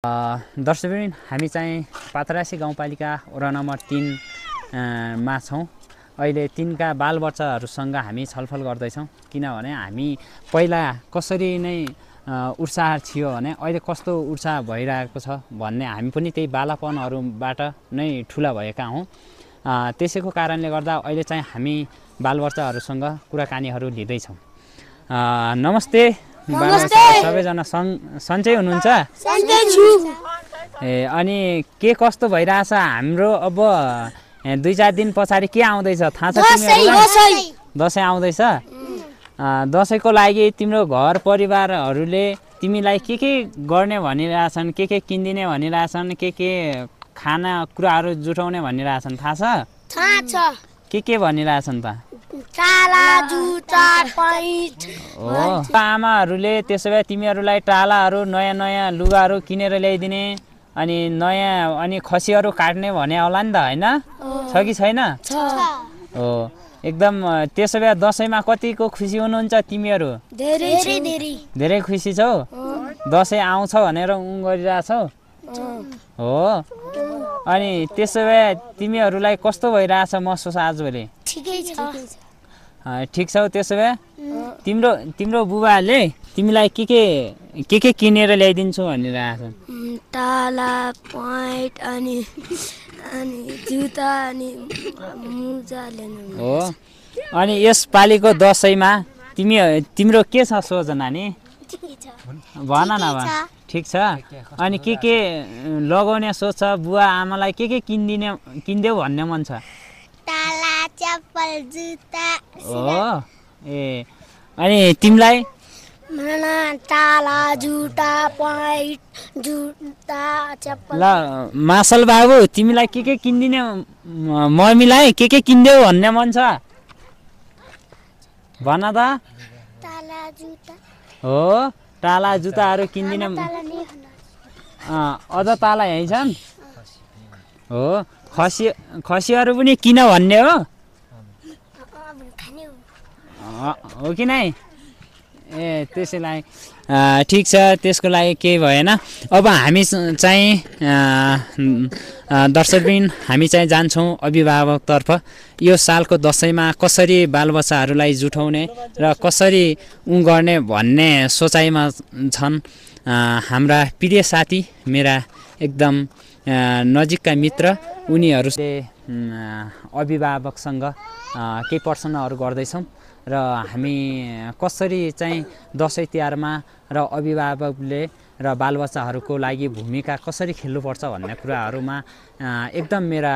दर्शकवृन्द हामी चाहिँ पातरासी गाउँपालिका वडा नम्बर 3 मा छौँ। अहिले तिनका बालबच्चाहरूसँग हामी छलफल गर्दैछौँ, किनभने हामी पहिला कसरी नै उत्साह थियो भने अहिले कस्तो उत्साह भइरहेको छ भन्ने हामी पनि त्यही बालापनहरूबाट नै ठुला भएका हौँ। त्यसैको कारणले गर्दा अहिले चाहिँ हामी बालबच्चाहरूसँग कुराकानीहरू लिँदैछौँ। नमस्ते सबैजना सन्चै हुनुहुन्छ? ए अनि के कस्तो भइरहेछ हाम्रो? अब 2-4 दिन पछाडि के आउँदैछ थाहा छ तिमीहरूलाई? दसैँ आउँदैछ। दसैँको लागि तिम्रो घर परिवारहरूले तिमीलाई के गर्ने भनिरहेछन्, के किनिदिने भनिरहेछन्, के खाना कुराहरू जुटाउने भनिरहेछन् थाहा छ? के भनिरहेछन् त? टाला जुत्ता पैंट हो। आमाहरूले त्यसो भए तिमीहरूलाई टालाहरू नयाँ लुगाहरू किनेर ल्याइदिने अनि अनि खसीहरू काट्ने भने होला नि त, होइन? छ कि छैन? हो एकदम। त्यसो भए दसैँमा कतिको खुसी हुनुहुन्छ तिमीहरू? धेरै खुसी छौ? दसैँ आउँछ भनेर गरिरहेछौ? हो। अनि त्यसो भए तिमीहरूलाई कस्तो भइरहेछ महसुस आजभोलि? ठिक छौ? त्यसो भए तिम्रो बुबाले तिमीलाई के किनेर ल्याइदिन्छु भनिरहेछन्? टाला पैंट अनि जुत्ता अनि मुजा ल्याउनु। हो। अनि यसपालिको दसैँमा तिम्रो के छ सोचना नि? भन न भन। ठिक छ। अनि के लगाउने सोच छ? बुवा आमालाई के किनिदेऊ भन्ने मन छ? टाला चप्पल जुत्ता। हो। ए अनि तिमीलाई? मलाई टाला जुत्ता पैंट जुत्ता चप्पल। ल मासल बाबु तिमीलाई के किनिदिने? मम्मीलाई के किनिदेऊ भन्ने मन छ? भन त। टाला जुत्ता। हो। टाला जुत्ताहरू किनिदिने। अझ ताला यहीँ छन्? हो। खसीहरू पनि किन भन्ने हो? हो कि नै? ए त्यसैलाई ठिक छ, त्यसको लागि केही भएन। अब हामी चाहिँ दर्शकबिन हामी चाहिँ जान्छौँ अभिभावकतर्फ। यो सालको दसैँमा कसरी बालबच्चाहरूलाई जुटाउने र कसरी गर्ने भन्ने सोचाइमा छन् हाम्रा प्रिय साथी, मेरा एकदम नजिकका मित्र। उनीहरूले अभिभावकसँग केही प्रश्नहरू गर्दैछौँ र हामी कसरी चाहिँ दसैँ तिहारमा र अभिभावकले र बालबच्चाहरूको लागि भूमिका कसरी खेल्नुपर्छ भन्ने कुराहरूमा एकदम मेरा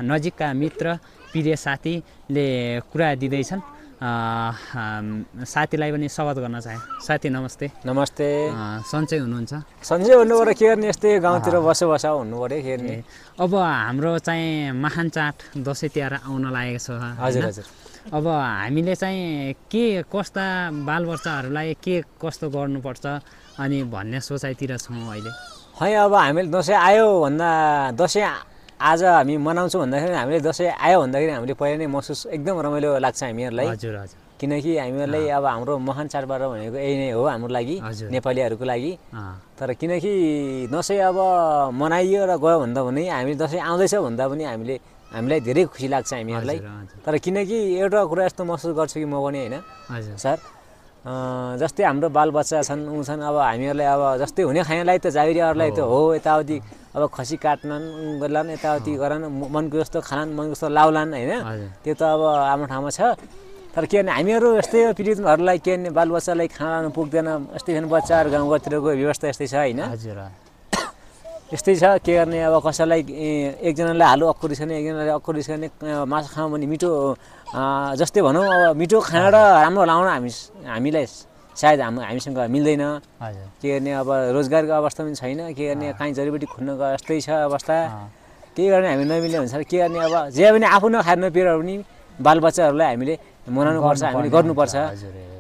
नजिकका मित्र प्रिय साथीले कुरा दिँदैछन्। साथीलाई पनि स्वागत गर्न चाहे। साथी नमस्ते। नमस्ते। सन्चै हुनुहुन्छ? सन्चै हुनु पऱ्यो, के गर्ने, यस्तै गाउँतिर बसा हुनु पऱ्यो, के गर्ने। अब हाम्रो चाहिँ महान चाड दसैँ तिहार आउन लागेको छ। हजुर। अब हामीले चाहिँ के कस्ता बालबच्चाहरूलाई के कस्तो गर्नुपर्छ अनि भन्ने सोचाइतिर छौँ अहिले। है अब हामीले दसैँ आयो भन्दा, दसैँ आज हामी मनाउँछौँ भन्दाखेरि हामीले दसैँ आयो भन्दाखेरि हामीले पहिला नै महसुस एकदम रमाइलो लाग्छ हामीहरूलाई। हजुर। किनकि हामीहरूलाई अब हाम्रो महान चाडबाड भनेको यही नै हो हाम्रो लागि, नेपालीहरूको लागि। तर किनकि दसैँ अब मनाइयो र गयो भन्दा पनि हामी दसैँ आउँदैछ भन्दा पनि हामीलाई धेरै खुसी लाग्छ हामीहरूलाई। तर किनकि एउटा कुरा यस्तो महसुस गर्छु कि म पनि, होइन सर, जस्तै हाम्रो बालबच्चा छन्, छन्, अब हामीहरूलाई अब जस्तै हुने खानेलाई त जागिरीहरूलाई त हो यताउति अब खसी काट्नन् गर्लान्, यताउति गरान, मनको जस्तो खालान्, मनको जस्तो लाउलान्, होइन? त्यो त अब आफ्नो ठाउँमा छ। तर के भने हामीहरू यस्तै पीडितहरूलाई के भने बालबच्चालाई खाना लानु पुग्दैन, यस्तै खाने बच्चाहरू गाउँघरतिरको व्यवस्था यस्तै छ, होइन? यस्तै छ, के गर्ने। अब कसैलाई एकजनालाई आलु अक्कुरी छैन, एकजनालाई अक्कुरी छैन, माछा खाउँ भने मिठो जस्तै भनौँ, अब मिठो खाना र राम्रो लाउन हामीलाई सायद हामीसँग मिल्दैन। के गर्ने, अब रोजगारको अवस्था पनि छैन, के गर्ने, काहीँ जडीबुटी खुन्नको यस्तै छ अवस्था। केही गर्ने हामी नमिल्ने हुन्छ, के गर्ने। अब जे पनि आफू नखाएर नपिएर पनि बालबच्चाहरूलाई हामीले मनाउनु पर्छ, हामीले गर्नुपर्छ।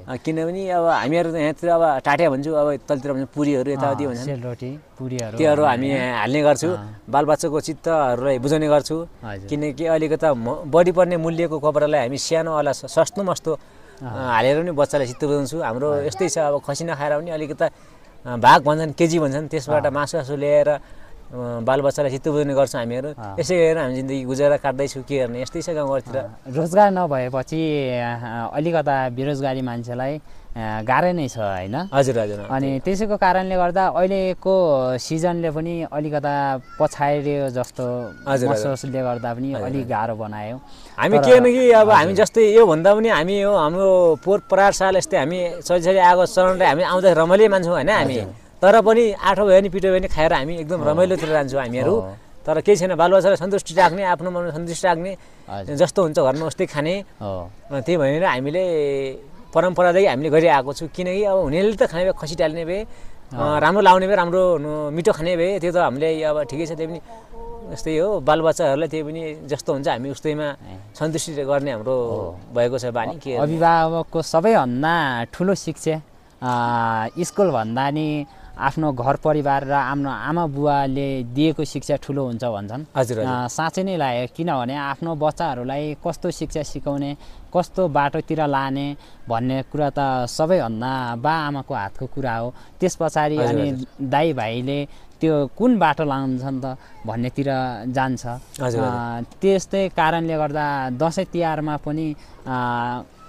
किनभने अब हामीहरू त यहाँतिर अब टाटिया भन्छु, अब तलतिर भन्छ पुरीहरू यताउति भन्छ, त्योहरू हामी हाल्ने गर्छु। बालबच्चाको चित्तहरूलाई बुझाउने गर्छु। किनकि अहिलेको त बढी पर्ने मूल्यको कपडालाई हामी सानोवाला सस्तो मस्तो हालेर पनि बच्चालाई चित्त बुझाउँछु। हाम्रो यस्तै छ, अब खसी नखाएर पनि अलिकति भाग भन्छन् केजी भन्छन् त्यसबाट मासु ल्याएर बालबच्चालाई चित्त बुझ्ने गर्छौँ हामीहरू। यसै गरेर हामी जिन्दगी गुजारा काट्दैछौँ, के गर्ने, यस्तै छ गाउँघरतिर। रोजगार नभएपछि अलिकता बेरोजगारी मान्छेलाई गाह्रै नै छ होइन। हजुर हजुर। अनि त्यसैको कारणले गर्दा अहिलेको सिजनले पनि अलिकता पछाडियो जस्तो महसुसले गर्दा पनि अलिक गाह्रो बनायो। हामी के भने कि अब हामी जस्तै योभन्दा पनि हामी हो हाम्रो पोहोर परार साल यस्तै हामी सजिलै आएको चरणले हामी आउँदा रमाइलो मान्छौँ होइन हामी। तर पनि आठो भयो भने पिटो भयो भने खाएर हामी एकदम रमाइलोतिर जान्छौँ हामीहरू। तर केही छैन, बालबच्चालाई सन्तुष्टि राख्ने, आफ्नो मनमा सन्तुष्टि राख्ने, जस्तो हुन्छ घरमा उस्तै खाने। त्यही भनेर हामीले परम्परादेखि हामीले गरिआएको छु। किनकि अब हुनेले त खाने भए खसी टाल्ने भए, राम्रो लाउने भए, राम्रो मिठो खाने भए, त्यो त हामीले अब ठिकै छ। त्यही पनि यस्तै हो, बालबच्चाहरूलाई त्यही पनि जस्तो हुन्छ हामी उस्तैमा सन्तुष्टि गर्ने हाम्रो भएको छ बानी। के अभिभावकको सबैभन्दा ठुलो शिक्षा स्कुलभन्दा नि आफ्नो घर परिवार र आफ्नो आमा बुवाले दिएको शिक्षा ठुलो हुन्छ भन्छन्। हजुर साँच्चै नै लाग्यो, किनभने आफ्नो बच्चाहरूलाई कस्तो शिक्षा सिकाउने, कस्तो बाटोतिर लाने भन्ने कुरा त सबैभन्दा बा आमाको हातको कुरा हो। त्यस पछाडि अनि दाइ भाइले त्यो कुन बाटो लाउँछन् त भन्नेतिर जान्छ। त्यस्तै कारणले गर्दा दसैँ तिहारमा पनि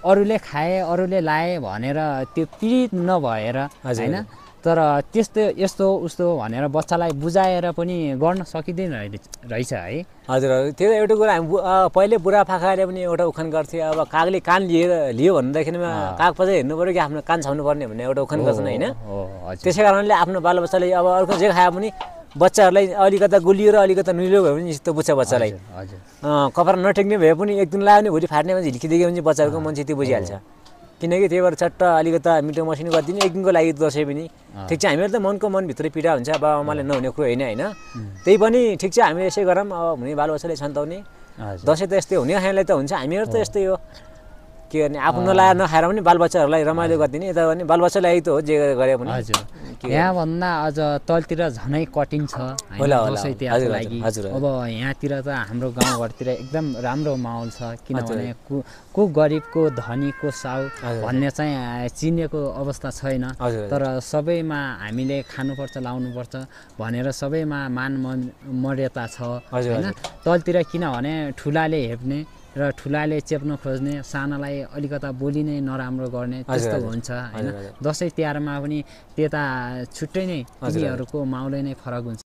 अरूले खाए अरूले लाए भनेर त्यो पीडित नभएर होइन, तर त्यस्तो यस्तो उस्तो भनेर बच्चालाई बुझाएर पनि गर्न सकिँदैन रहेछ है। हजुर हजुर। त्यो एउटा कुरा हामी पहिले बुढापाकाले पनि एउटा उखान गर्थे, अब कागले कान लियो भन्दाखेरिमा काग पछि हेर्नु पऱ्यो कि आफ्नो कान छाउनु पर्ने भन्ने एउटा उखान गर्छन् होइन। त्यसै कारणले आफ्नो बालबच्चाले अब अर्को जे खाए पनि बच्चाहरूलाई अलिकता गुलियो र अलिकता नुइलो भयो भने जस्तो बुझ्छ बच्चालाई। कपडा नटेक्ने भए पनि एक दिन लगायो भने भोलि फाट्ने भने झिल्किदियो भने बच्चाहरूको मान्छे त्यो बुझिहाल्छ। किनकि त्यही भएर चट्ट अलिकता मिठो मसिनो गरिदिने एक दिनको लागि दसैँ पनि ठिक छ। हामीहरू त मनको मनभित्रै पीडा हुन्छ, बाबा आमाले नहुने कुरो होइन होइन। त्यही पनि ठिक छ, हामीले यसै गरौँ। अब हुने बालबच्चाले सन्ताउने दसैँ त यस्तै हुने खानेलाई त हुन्छ, हामीहरू त यस्तै हो। के गर्ने, आफू नलाएर नखाएर पनि बालबच्चाहरूलाई रमाइलो गरिदिने, यता भने बालबच्चालाई त हो जे गरे पनि। यहाँभन्दा अझ तलतिर झनै कठिन छ दसैँ तिहारको लागि। अब यहाँतिर त हाम्रो गाउँघरतिर एकदम राम्रो माहौल छ, किनभने को गरिब को धनी को साउ भन्ने चाहिँ चिनेको अवस्था छैन। तर सबैमा हामीले खानुपर्छ लाउनुपर्छ भनेर सबैमा मान मर्यादा छ होइन। तलतिर किनभने ठुलाले हेप्ने र ठुलाले चेप्न खोज्ने, सानालाई अलिकता बोली नै नराम्रो गर्ने त्यस्तो हुन्छ होइन। दसैँ तिहारमा पनि त्यता छुट्टै नै तिनीहरूको माहौलै नै फरक हुन्छ।